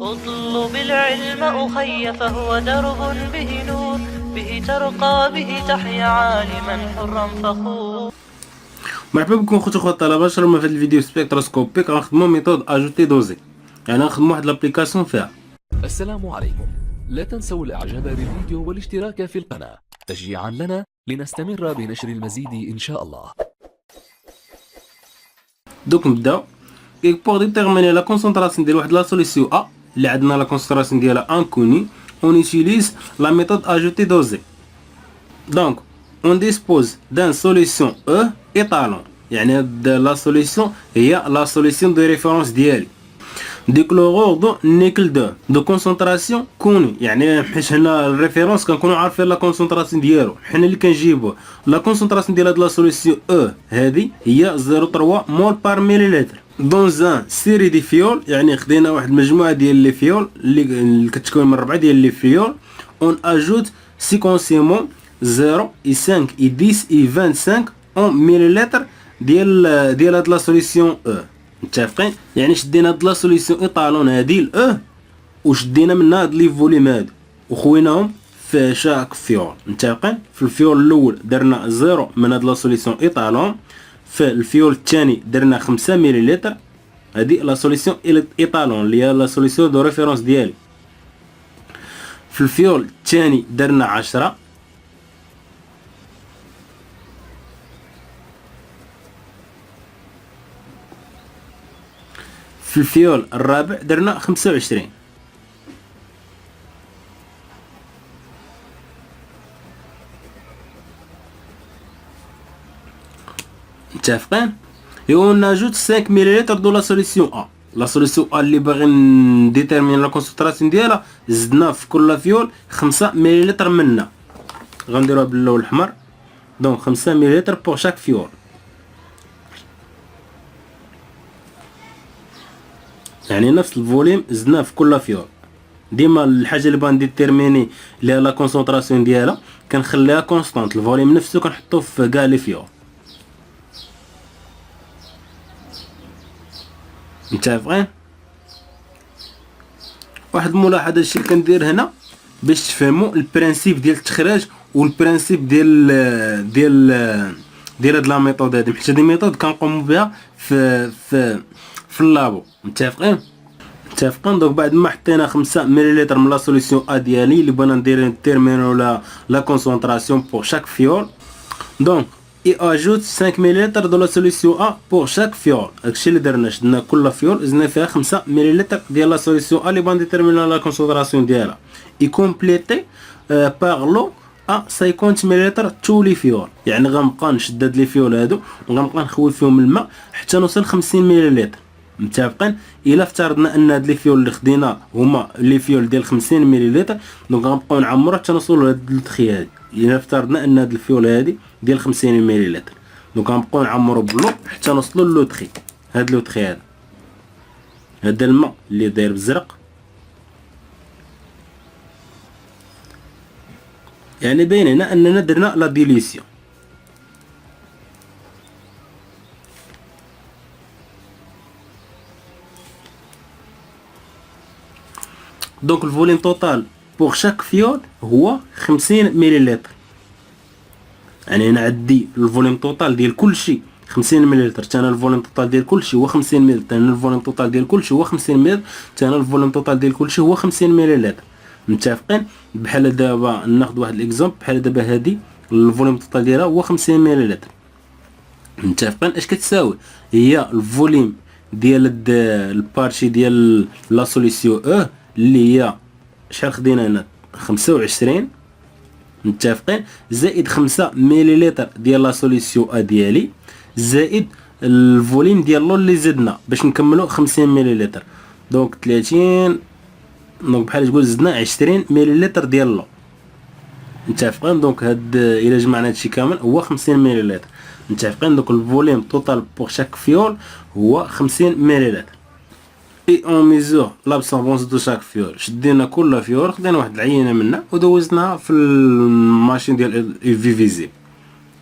اطلب العلم أخي فهو درب به نور، به ترقى به تحيا عالما حرا فخور. مرحبا بكم خوتي وخوات الطلبه. شرما في هذا الفيديو سبيكتروسكوبيك غنخدمو ميثود اجوتي دوزي، يعني غنخدمو واحد لابليكاسيون فيها. السلام عليكم. لا تنسوا الاعجاب بالفيديو والاشتراك في القناة تشجيعا لنا لنستمر بنشر المزيد ان شاء الله. دوك نبداو. بور ديتيرميني لا كونسونطراسيون ديال واحد لا سوليسيون ا اللي عندنا لا كونسونطراسيون ديالها انكوني، اون utilise لا ميثود اجوتي دوزي. دونك on dispose d'un solution E étalon، يعني هاد لا سوليسيون هي لا سوليسيون دو ريفيرونس ديالي. دي كلورور دو نيكل دو كونسونطراسيون كوني، يعني حيت هنا الريفيرونس كنكونوا عارفين لا كونسونطراسيون ديالو، حنا اللي كنجيبو لا كونسونطراسيون ديال هاد لا سوليسيون او هادي هي 0.3 مول بار مليلتر دون زان سيري دي فيول، يعني خدينا واحد المجموعه ديال لي فيول اللي كتكون من 4 ديال لي فيول. اون اجوت سيكونسيمون 0 اي 5 اي 10 اي 25 اون مليلتر ديال هاد لا سوليسيون او. متفقين؟ يعني شدينا هاد لا سوليسيون ايطالون هادي ال وشدينا منها هاد لي فوليم هادو وخويناهم في شاك فيول. متفقين؟ في الفيول الاول درنا 0 من هاد لا سوليسيون ايطالون، في الفيول الثاني درنا 5 مليلتر، هادي لا سوليسيون ايطالون اللي هي لا سوليسيون دو ريفيرونس ديالي. في الفيول الثاني درنا 10، في الفيول الرابع درنا 25. متفقين؟ ايوا ناجوت 5 مليلتر دو لا سوليسيون ا. لا سوليسيون ا اللي باغي نديتيرمين لا كونسونطراسيون ديالها زدنا في كل فيول 5 مليلتر منها، غنديروها باللون الاحمر. دونك 5 مليلتر بور شاك فيول، يعني نفس الفوليم زدناه في كل فيول. ديما الحاجه اللي بغا نديتيرميني ليها لا كونسونطراسيون ديالها كنخليها كونستانت، الفوليم نفسه كنحطوه في كاع لي فيول. متفقين؟ واحد الملاحظه الشيء اللي كندير هنا باش تفهموا البرانسيب ديال التخراج والبرانسيب ديال هاد لا ميثود هادي، حيت هادي ميثود كنقوموا بها في اللابو. متفقين؟ دونك بعد ما حطينا 5 مليلتر من لا سوليسيون ا ديالي اللي بغينا نديرمينو لا كونسونطراسيون بور شاك فيول، دونك اي اجوت 5 مليلتر دو لا سوليسيون ا بور شاك فيول. هادشي اللي درنا، شدنا كل فيول زدنا فيها 5 مليلتر ديال لا سوليسيون ا اللي بغينا نديرمينو لا كونسونطراسيون ديالها، اي كومبليتي باغ لو ا 50 مليلتر تو لي فيول. يعني غنبقى نشد هاد لي فيول هادو وغنبقى نخوي فيهم الماء حتى نوصل 50 مليلتر. متفقين؟ الا افترضنا ان هاد لي فيول اللي خدينا هما لي فيول ديال 50 مليلتر، دونك غنبقاو نعمرو حتى نوصلوا لهاد التخي هادي. الا افترضنا ان هاد الفيول هادي ديال 50 مليلتر، دونك غنبقاو نعمرو بلو حتى نوصلوا لو تخي. هاد لو تخي هذا الماء اللي داير بالزرق، يعني باين هنا اننا درنا لا ديليسيون. دونك الفوليم توتال بوغ شاك فيول هو 50 مليلتر، يعني انا عندي الفوليم توتال ديال كلشي 50 مليلتر، حتى انا الفوليم توتال ديال كلشي هو 50 مليلتر، انا الفوليم توتال ديال كلشي هو 50 مليلتر، حتى انا الفوليم توتال ديال كلشي هو 50 مليلتر. متفقين؟ بحال دابا ناخذ واحد الاكزومبل، بحال دابا هادي الفوليم توتال ديالها هو 50 مليلتر. متفقين؟ اش كتساوي؟ هي الفوليم ديال البارشي ديال لا سوليسيون او اللي هي شحال خدينا هنا 25. متفقين؟ زائد 5 مليلتر ديال لا سوليسيون ا ديالي زائد الفوليم ديال لو اللي زدنا باش نكملو 50 مليلتر، دونك 30. دونك بحال تقول زدنا 20 مليلتر ديال لو. متفقين؟ دونك هاد الى جمعنا هادشي كامل هو 50 مليلتر. متفقين؟ دونك الفوليم توتال بور شاك فيول هو 50 مليلتر. اي اون ميزور لابسوربونس دو شاك فيول، شدينا كل فيول خدينا واحد العينه منها ودوزناها في الماشين ديال في فيزيب.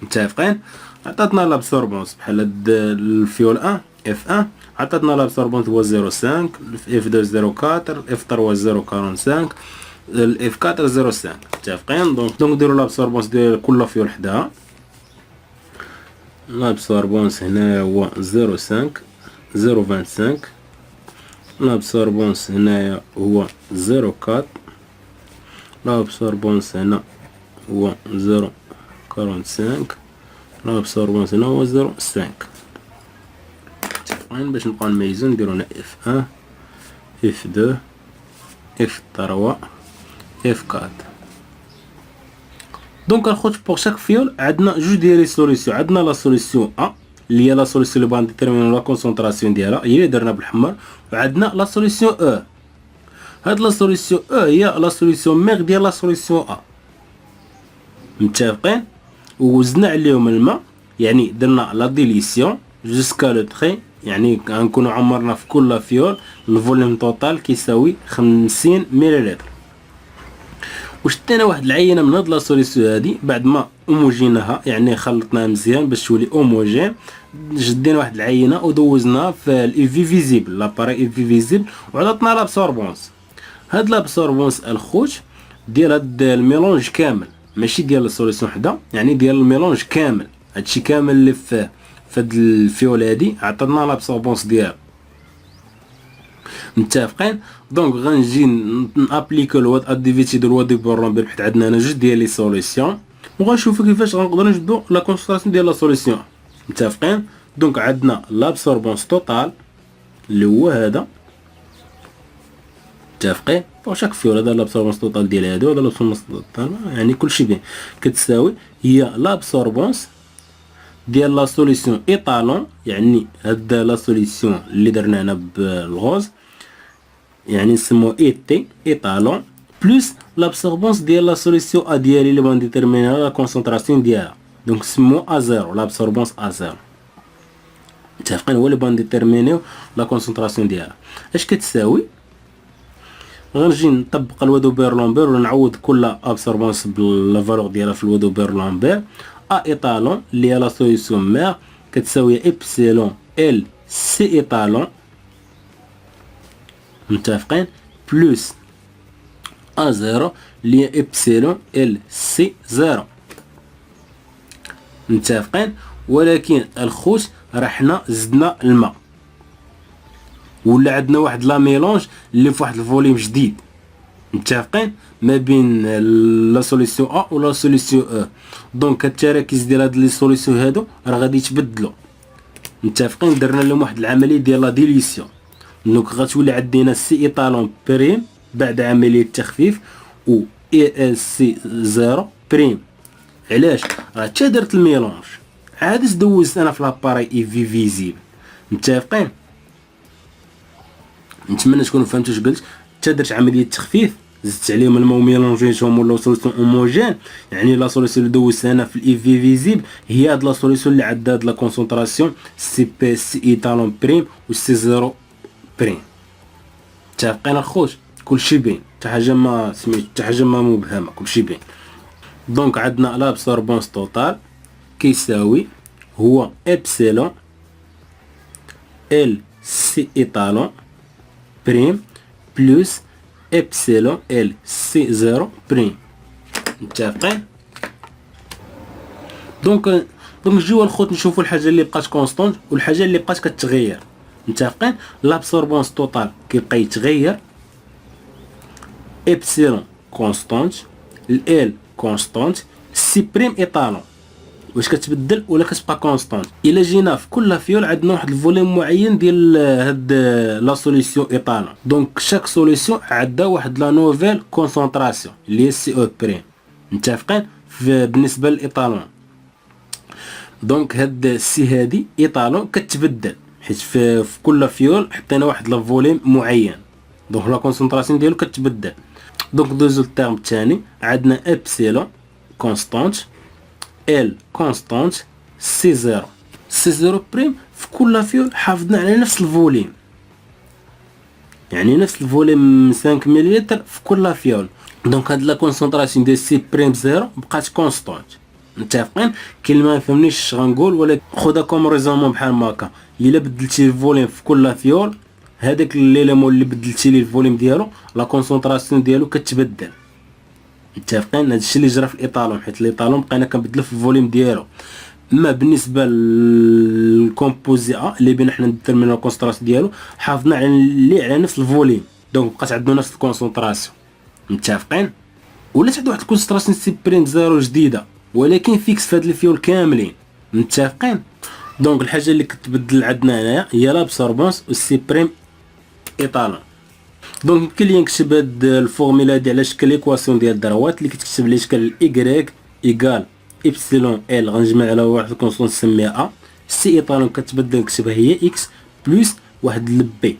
متفقين؟ عطاتنا لابسوربونس بحال هاد الفيول 1 اف 1 عطاتنا لابسوربونس هو 0.5، اف 2 0.4، اف 3 0.45، الاف 4 0.5. متفقين؟ دونك نديرو لابسوربونس ديال كل فيول حداها. لابسوربونس هنا هو 0.5 0.25، لابسوربونس هنايا هو 0.4، لابسوربونس هنا هو 0.45، لابسوربونس هنا هو 0.5. متفقين؟ باش نبقاو نميزو نديرو هنا اف 1 اف 2 اف 3 اف 4. دونك الخوت بوغ شاك فيول عندنا جوج ديال لي سوليسيون. عندنا لا سوليسيون ا اللي هي لا سوليسيون اللي بغا نديتيرمينو لا كونسونطراسيون ديالها، هي اللي درنا بالحمر. وعندنا لا سوليسيون او. هاد لا سوليسيون او هي لا سوليسيون ميغ ديال لا سوليسيون ا. متفقين؟ ووزنا عليهم الماء، يعني درنا لا ديليسيون جوسكا لو تري، يعني غنكونو عمرنا في كل فيول الفوليوم توتال كيساوي 50 مليلتر. وشدينا واحد العينه من هاد لا سوليسيون هادي بعد ما اوموجيناها، يعني خلطناها مزيان باش تولي اوموجين. شدينا واحد العينه ودوزناها في الاي في فيزيبل، لاباري اي في فيزيبل، وعطاتنا لابسوربونس. هاد لابسوربونس الخوت ديال هاد الميلونج كامل، ماشي ديال السوليسيون حدا، يعني ديال الميلونج كامل. هادشي كامل اللي في هاد الفيول هادي عطاتنا لابسوربونس ديالو. متفقين؟ دونك غنجي نابليكو الواد اديفيتي دو الواد بورلومبير، حيت عندنا هنا جوج ديال لي سوليسيون، وغنشوفو كيفاش غنقدرو نجبدو لا كونسونطراسيون ديال لا سوليسيون. متفقين؟ دونك عندنا لابسوربونس توتال اللي هو هذا. متفقين؟ فوق شاك فيول هذا لابسوربونس توتال ديال هادو، وهذا لابسوربونس توتال، يعني كلشي بين كتساوي هي لابسوربونس ديال لا سوليسيون ايطالون، يعني هاد لا سوليسيون اللي درنا هنا بالغوز يعني نسموه اي تي ايطالون، بلس لابسوربونس ديال لا سوليسيون ا ديالي اللي بغا نديتيرمينيها لا كونسونطراسيون ديالها، دونك نسموه ا زيرو، لابسوربونس ا زيرو. متفقين؟ هو اللي بغا نديتيرمينيو لا كونسونطراسيون ديالها. اش كتساوي؟ غنجي نطبق الوادو بيرلومبير ونعوض كل ابسوربونس بلا فالور ديالها في الوادو بيرلومبير. ا ايطالون اللي هي لا سوليسيون مير كتساوي ابسيلون ال سي ايطالون. متفقين؟ بلس ا زيرو اللي هي ابسيلون ال سي زيرو. متفقين؟ ولكن الخوت راه حنا زدنا الماء، ولا عندنا واحد لا ميلونج اللي في واحد الفوليوم جديد. متفقين؟ ما بين لا سوليسيون ا ولا سوليسيون او. دونك التراكيز ديال هاد لي سوليسيون هادو راه غادي يتبدلوا. متفقين؟ درنا لهم واحد العمليه ديال لا ديليسيون، دونك غتولي عندنا سي ايطالون بريم بعد عمليه التخفيف، و اي ال سي زيرو بريم. علاش؟ راه تا درت الميلونج عاد دوزت انا في لاباري اي في فيزيبل. متفقين؟ نتمنى تكونوا فهمتوا اش قلت. تا درت عمليه تخفيف، زدت عليهم الماء وميلونجيتهم ولا سوليسيون هوموجين، يعني لا سوليسيون اللي دوزتها انا في الاي في فيزيبل هي هاد لا سوليسيون اللي عندها هاد لا كونسونطراسيون سي بي سي ايطالون بريم و سي زيرو بريم. متفقين الخوت؟ كلشي باين، حتى حاجه ما سميت، حتى حاجه ما مبهمه، كلشي باين. دونك عندنا لابسوربونس توتال كيساوي هو ابسيلون ال سي ايطالون بريم بلس ابسيلون ال سي زيرو بريم. متفقين؟ دونك نجيو الخوت نشوفوا الحاجه اللي بقات كونستونت والحاجه اللي بقات كتغير. متفقين؟ لابسوربونس توتال كيبقى يتغير، ابسيلون كونستونت، ال كونستونت، سي بريم ايطالون واش كتبدل ولا كتبقى كونستونت. الا جينا في كل فيول عندنا واحد الفوليوم معين ديال هاد لا سوليسيون ايطالون، دونك شاك سوليسيون عندها واحد لا نوفيل كونسونطراسيون اللي هي سي او بريم. متفقين؟ بالنسبه للايطالون دونك هاد سي هادي ايطالون كتبدل، حيت في كل فيول حطينا واحد لا فوليوم معين، دونك لا كونسونطراسيون ديالو كتبدل. دونك دوزو التيرم الثاني، عندنا ابسيلون كونستانت، ال كونستانت، سي زيرو. سي زيرو بريم في كل فيول حافظنا على نفس الفوليوم، يعني نفس الفوليوم 5 مليلتر في كل فيول. دونك هاد لا كونسونطراسيون ديال سي بريم زيرو بقات كونستانت. متفقين؟ كاين اللي ما يفهمنيش اش غنقول، ولكن خذها كوم ريزومون بحال هكا. الا بدلتي الفوليوم في كل فيول، هذاك ليليمون اللي بدلتي ليه الفوليوم ديالو لا كونسونطراسيون ديالو كتبدل. متفقين؟ هادشي اللي جرى في الايطالون، حيت الايطالون بقينا كنبدلو في الفوليوم ديالو. اما بالنسبه للكومبوزي ا اللي بينا حنا نديترمينو الكونسونطراسيون ديالو، حافظنا على نفس الفوليوم، دونك بقات عندنا نفس الكونسونطراسيون. متفقين؟ ولات عندنا واحد الكونسونطراسيون سيبريم زيرو جديده، ولكن فيكس في هاد الفيول كاملين. متفقين؟ دونك الحاجه اللي كتبدل عندنا هنايا هي لابسوربونس والسيبريم ايطالون. دونك يمكن لي نكتب هاد الفورمولا هادي على شكل ايكواسيون ديال الذروات اللي كتكتب على شكل ايكغيك ايكال ايبسيلون ال، غنجمع على واحد الكونستون نسميها ا. سي ايطالون كتبدل نكتبها هي اكس بلس واحد لبي.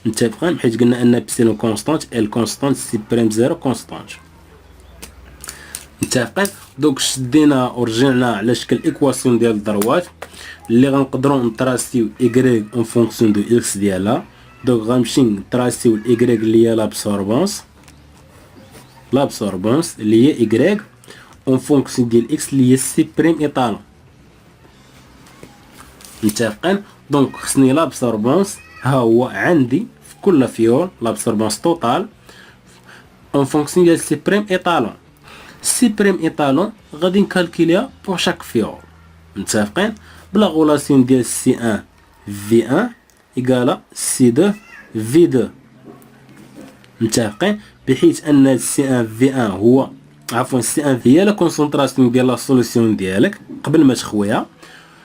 متفقين؟ حيت قلنا ان ابسيلون كونستانت، ال كونستانت، سي بريم زيرو كونستانت. متفقين؟ دونك شدينا ورجعنا على شكل ايكواسيون ديال الذروات اللي غنقدروا نطراسيو ايكغيك اون فونكسيون دو اكس ديالها. دونك غنمشي نطراسيو الايكغيك اللي هي لابسوربونس اللي هي ايكغيك اون فونكسيون ديال اكس اللي هي سي بريم ايطالون. متفقين؟ دونك خصني لابسوربونس ها هو عندي في كل فيول، لابسوربونس توتال اون فونكسيون ديال سي بريم ايطالون. سي بريم ايطالون غادي نكالكيليها بور شاك فيول. متفقين؟ بلا غولاسيون ديال سي 1 في 1 ايكالا سي 2 في 2. متفقين؟ بحيث ان سي 1 في 1 هو عفوا سي 1 هي لا كونسونطراسيون ديال لا سوليسيون ديالك قبل ما تخويها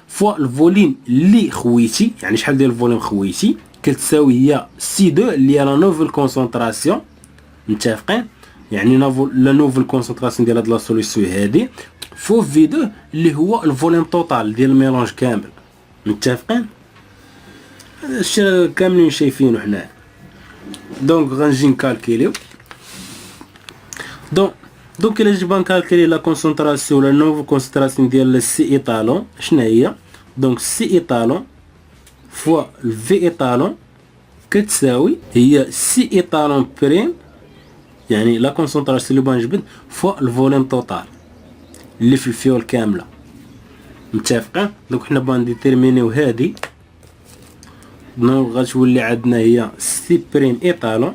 فوا الفوليم اللي خويتي، يعني شحال ديال الفوليم خويتي كتساوي هي سي 2 اللي هي لا نوفل كونسونطراسيون. متفقين؟ يعني لا نوفل كونسونطراسيون ديال هاد لا سوليسيون هادي فوا في 2 اللي هو الفوليم توتال ديال الميلونج كامل. متفقين؟ هادشي كاملين شايفينو حنا. دونك غنجي نكالكيليو. دونك الا جيت نكالكيلي لا كونسونطراسيون ولا نوفو كونسونطراسيون ديال سي ايطالون شنو هي؟ دونك سي ايطالون فوا الفي ايطالون كتساوي هي سي ايطالون بريم، يعني لا كونسونطراسيون اللي بغا نجبد فوا الفوليم توتال اللي في الفيول كامله. متفقين؟ دونك حنا بغا نديتيرمينيو هادي، دونك غتولي عندنا هي سي بريم ايطالون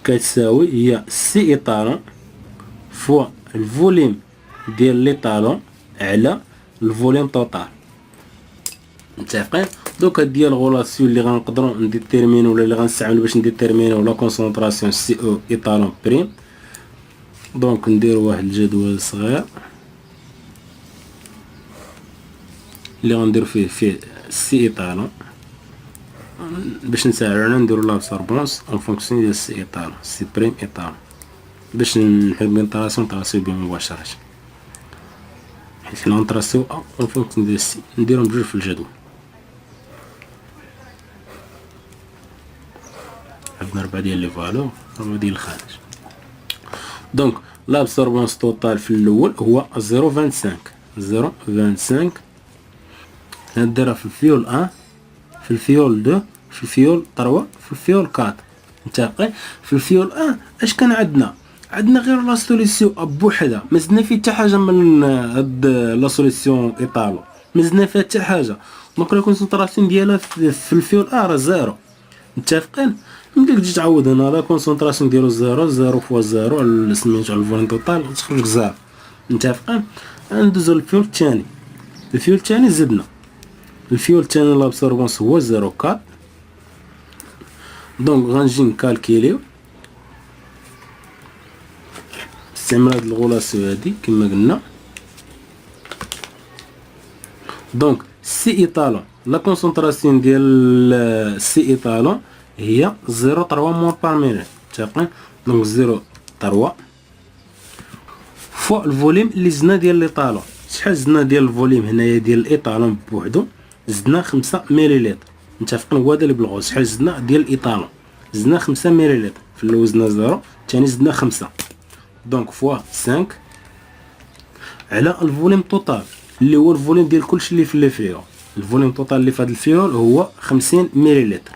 كتساوي هي سي ايطالون فوا الفوليم ديال ليطالون على الفوليم توتال. متفقين؟ دونك هاد هي الغولاسيون اللي غنقدروا نديتيرمينو ولا اللي غنستعملو باش نديتيرمينو لا كونسونطراسيون سي او ايطالون بريم. دونك نديرو واحد الجدول صغير اللي غنديرو فيه سي ايطالون باش نسهلو نديرو لابسوربونس اون فونكسيون ديال سي ايطالون سي بريم ايطالون باش نحب نطراسيو بهم مباشرة، حيت نطراسيو اون فونكسيون ديال سي نديرهم بجوج في الجدول. عندنا 4 ديال لي فالور 4 ديال الخارج. دونك لابسوربونس توتال في الاول هو 0.25 نديرها في الفيول 1 في الفيول 2 في الفيول 3 في الفيول 4. متفقين؟ في الفيول 1 اش كان عندنا غير لا سوليسيون بوحدها، ما زدنا فيه حتى حاجه من هاد لا سوليسيون ايطالو، ما زدنا فيها حتى حاجه. دونك لا كونسونطراسيون ديالها في الفيول 1 راه زيرو. متفقين؟ ملي تجي تعوض هنا لا كونسونطراسيون ديالو زيرو فوا زيرو على سميتو على الفوليوم توتال تخرج زيرو. متفقين؟ ندوزو للفيول الثاني. الفيول الثاني زدنا الفيول الثاني لابسوربونس هو 0.4. دونك غنجي نكالكيليو استعمال هاد الغولاسيون هادي كما قلنا. دونك سي ايطالون لا كونسونطراسيون ديال سي ايطالون هي 0.3 مول بار مينوت. متفقين؟ دونك 0.3 فوا الفوليم اللي زدنا ديال ليطالون. شحال زدنا ديال الفوليم هنايا ديال الايطالون بوحدو؟ زدنا 5 مليلتر. متفقين؟ هو هذا اللي بالغوص. شحال زدنا ديال الايطالون؟ زدنا 5 مليلتر. في الاول زدنا 0 الثاني زدنا 5. دونك فوا 5 على الفوليم توتال اللي هو الفوليم ديال كلشي اللي في لي فيول. الفوليم توتال اللي في هذا الفيول هو 50 مليلتر.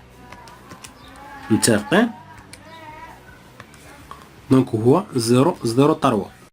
متفقين؟ دونك هو 0.03.